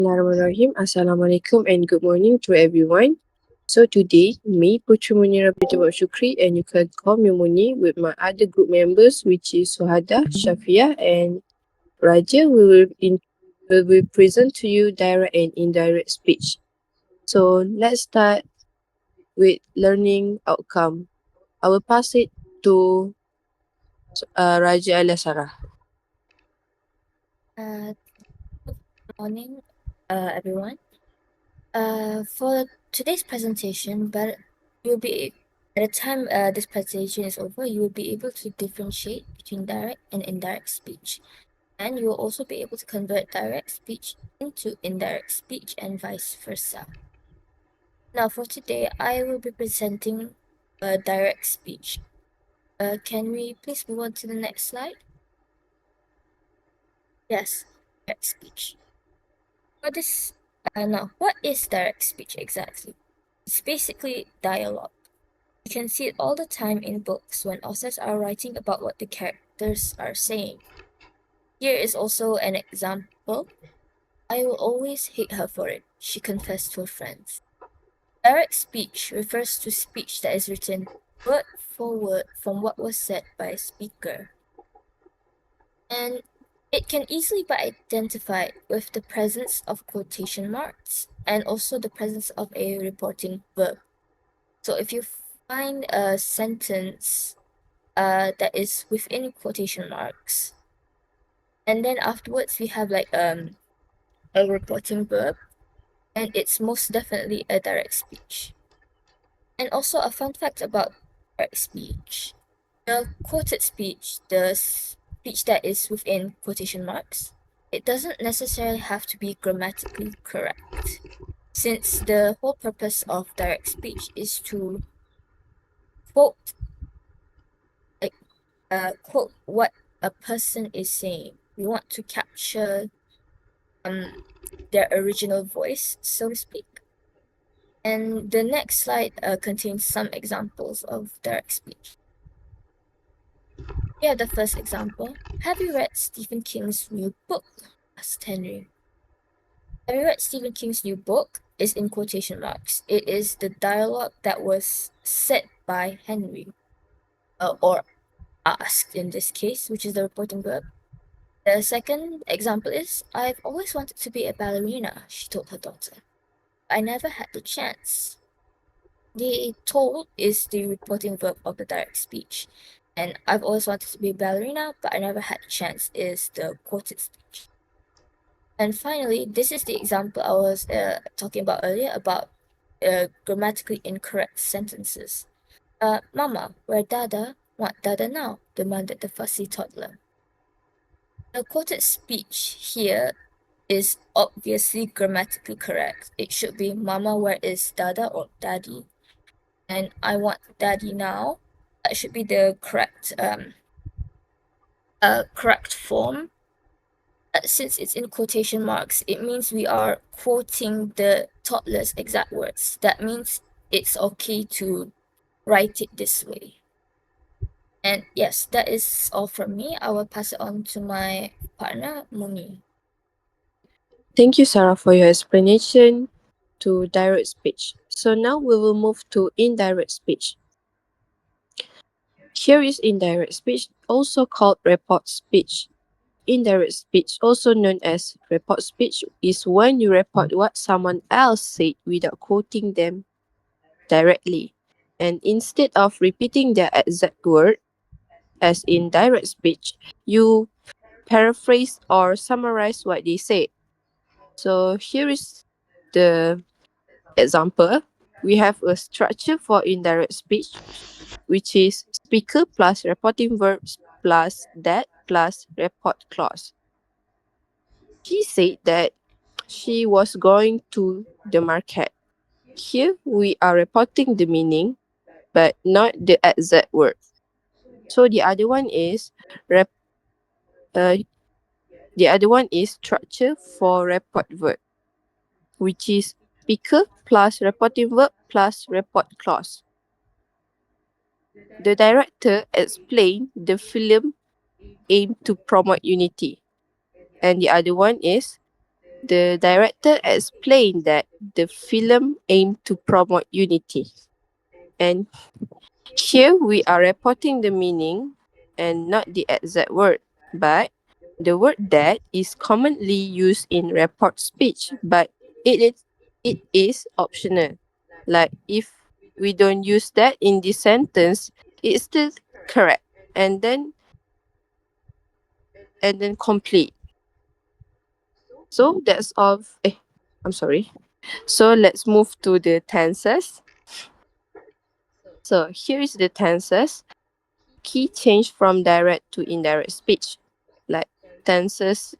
Bismillahirrahmanirrahim. Assalamualaikum and good morning to everyone. So today, me, Putri Munira binti Mak Shukri, and you can call me Muni with my other group members, which is Suhada, Shafia, and Raja. We will present to you direct and indirect speech. So let's start with learning outcome. I will pass it to Raja alias Sarah. Uh, Good morning, everyone. For today's presentation, but you'll be by the time this presentation is over, you will be able to differentiate between direct and indirect speech, and you will also be able to convert direct speech into indirect speech and vice versa. Now, for today, I will be presenting direct speech. Can we please move on to the next slide? Yes, direct speech. Now, what is direct speech exactly? It's basically dialogue. You can see it all the time in books when authors are writing about what the characters are saying. Here is also an example. I will always hate her for it, she confessed to her friends. Direct speech refers to speech that is written word for word from what was said by a speaker. And it can easily be identified with the presence of quotation marks and also the presence of a reporting verb. So if you find a sentence that is within quotation marks, and then afterwards we have like a reporting verb, and it's most definitely a direct speech. And also a fun fact about direct speech: the quoted speech, the speech that is within quotation marks, it doesn't necessarily have to be grammatically correct, since the whole purpose of direct speech is to quote like quote what a person is saying. We want to capture their original voice, so to speak. And the next slide contains some examples of direct speech. Here, the first example. Have you read Stephen King's new book? Asked Henry. Have you read Stephen King's new book? Is in quotation marks. It is the dialogue that was said by Henry, or asked in this case, which is the reporting verb. The second example is, I've always wanted to be a ballerina, she told her daughter. I never had the chance. The told is the reporting verb of the direct speech. And I've always wanted to be a ballerina, but I never had the chance is the quoted speech. And finally, this is the example I was talking about earlier about grammatically incorrect sentences. Mama, where Dada? What Dada now? Demanded the fussy toddler. The quoted speech here is obviously grammatically correct. It should be Mama, where is Dada or Daddy? And I want Daddy now. That should be the correct form. Since it's in quotation marks, it means we are quoting the toddler's exact words. That means it's okay to write it this way. And yes, that is all from me. I will pass it on to my partner, Muni. Thank you, Sarah, for your explanation to direct speech. So now we will move to indirect speech. Here is indirect speech, also called report speech. Indirect speech, also known as report speech, is when you report what someone else said without quoting them directly. And instead of repeating their exact word, as in direct speech, you paraphrase or summarize what they said. So here is the example. We have a structure for indirect speech, which is speaker plus reporting verbs plus that plus report clause. She said that she was going to the market. Here we are reporting the meaning, but not the exact word. So rep, uh, the other one is structure for report verb, which is speaker plus reporting verb plus report clause. The director explained the film aimed to promote unity. And the other one is The director explained that the film aimed to promote unity. And here we are reporting the meaning and not the exact word, but the word that is commonly used in report speech, but it is optional. Like if we don't use that in this sentence, it's still correct. And then complete. So that's all. I'm sorry. So let's move to the tenses. So here is the tenses. Key change from direct to indirect speech. Like tenses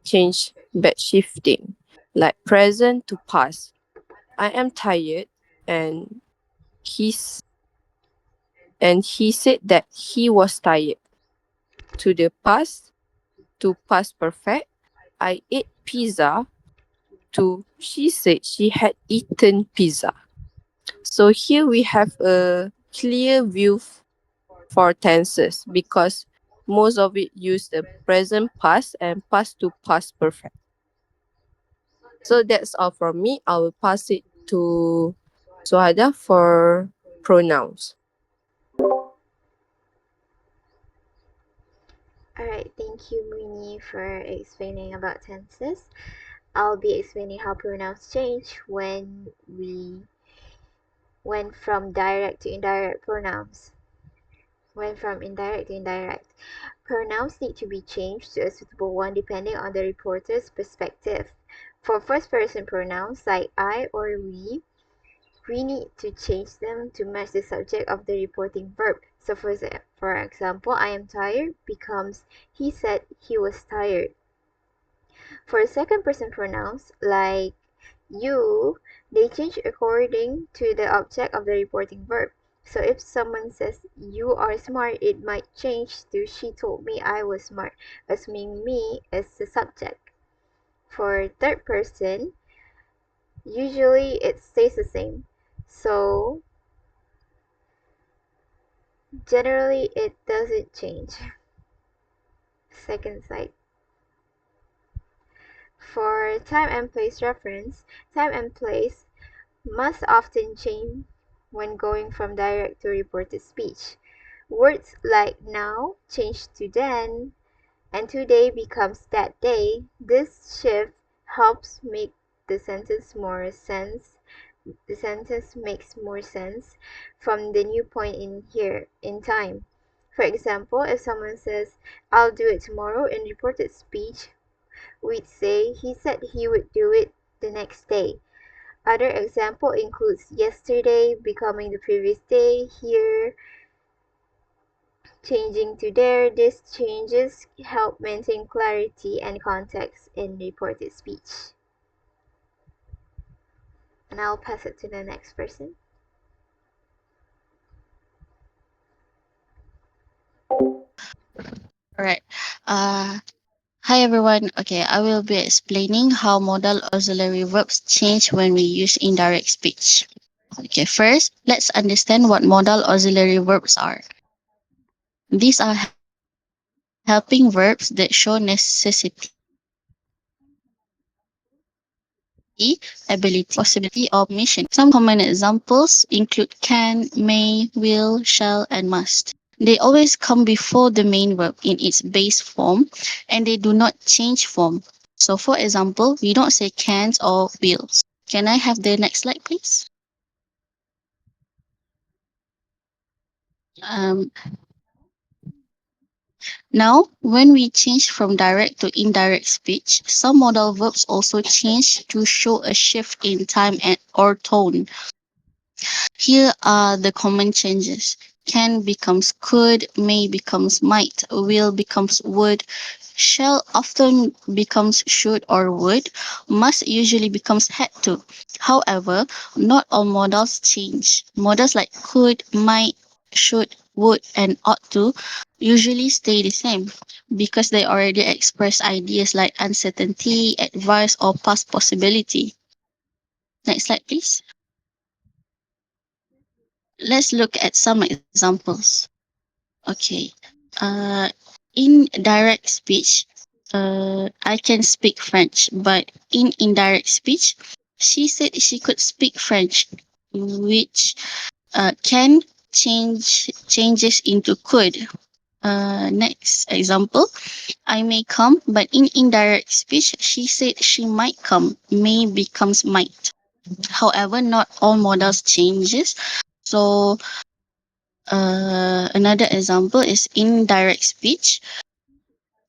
change bed shifting. Like present to past. I am tired and he's and he said that he was tired. To the past, to past perfect. I ate pizza. To she said she had eaten pizza. So here we have a clear view for tenses because most of it use the present past and past to past perfect. So that's all from me. I will pass it to Suhada for pronouns. Alright, thank you, Muni, for explaining about tenses. I'll be explaining how pronouns change when we went from direct to indirect pronouns. When from indirect to indirect. Pronouns need to be changed to a suitable one depending on the reporter's perspective. For first person pronouns like I or we need to change them to match the subject of the reporting verb. So for example, I am tired becomes he said he was tired. For second person pronouns like you, they change according to the object of the reporting verb. So if someone says you are smart, it might change to she told me I was smart, assuming me as the subject. For third person, usually it stays the same. So generally it doesn't change. Second side. For time and place reference, time and place must often change when going from direct to reported speech. Words like now change to then, and today becomes that day. This shift helps make the sentence more sense. The sentence makes more sense from the new point in here in time. For example, if someone says, I'll do it tomorrow in reported speech, we'd say he said he would do it the next day. Other example includes yesterday becoming the previous day, here changing to there. These changes help maintain clarity and context in reported speech. And I'll pass it to the next person. Alright. Uh, Hi everyone. Okay, I will be explaining how modal auxiliary verbs change when we use indirect speech. Okay, first, let's understand what modal auxiliary verbs are. These are helping verbs that show necessity, ability, ability, possibility, or permission. Some common examples include can, may, will, shall, and must. They always come before the main verb in its base form and they do not change form. So, for example, we don't say can't or wills. Can I have the next slide, please? Um, Now, when we change from direct to indirect speech, some modal verbs also change to show a shift in time and or tone. Here are the common changes. Can becomes could, may becomes might, will becomes would, shall often becomes should or would, must usually becomes had to. However, not all modals change. Modals like could, might, should, would, and ought to usually stay the same because they already express ideas like uncertainty, advice, or past possibility. Next slide, please. Let's look at some examples. Okay. Uh, in direct speech, I can speak French, but in indirect speech, she said she could speak French, which can changes into could. Next example, I may come, but in indirect speech, she said she might come. May becomes might. However, not all models changes. So another example is indirect speech.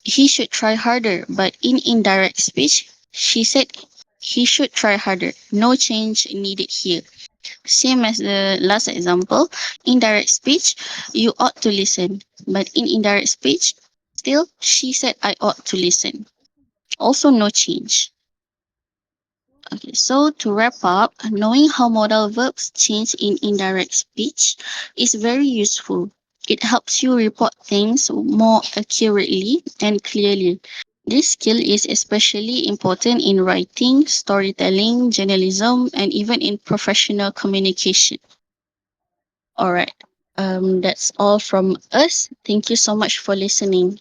He should try harder, but in indirect speech, she said he should try harder. No change needed here. Same as the last example, indirect speech, you ought to listen. But in indirect speech, still, she said I ought to listen. Also, no change. Okay, so to wrap up, knowing how modal verbs change in indirect speech is very useful. It helps you report things more accurately and clearly. This skill is especially important in writing, storytelling, journalism, and even in professional communication. All right, that's all from us. Thank you so much for listening.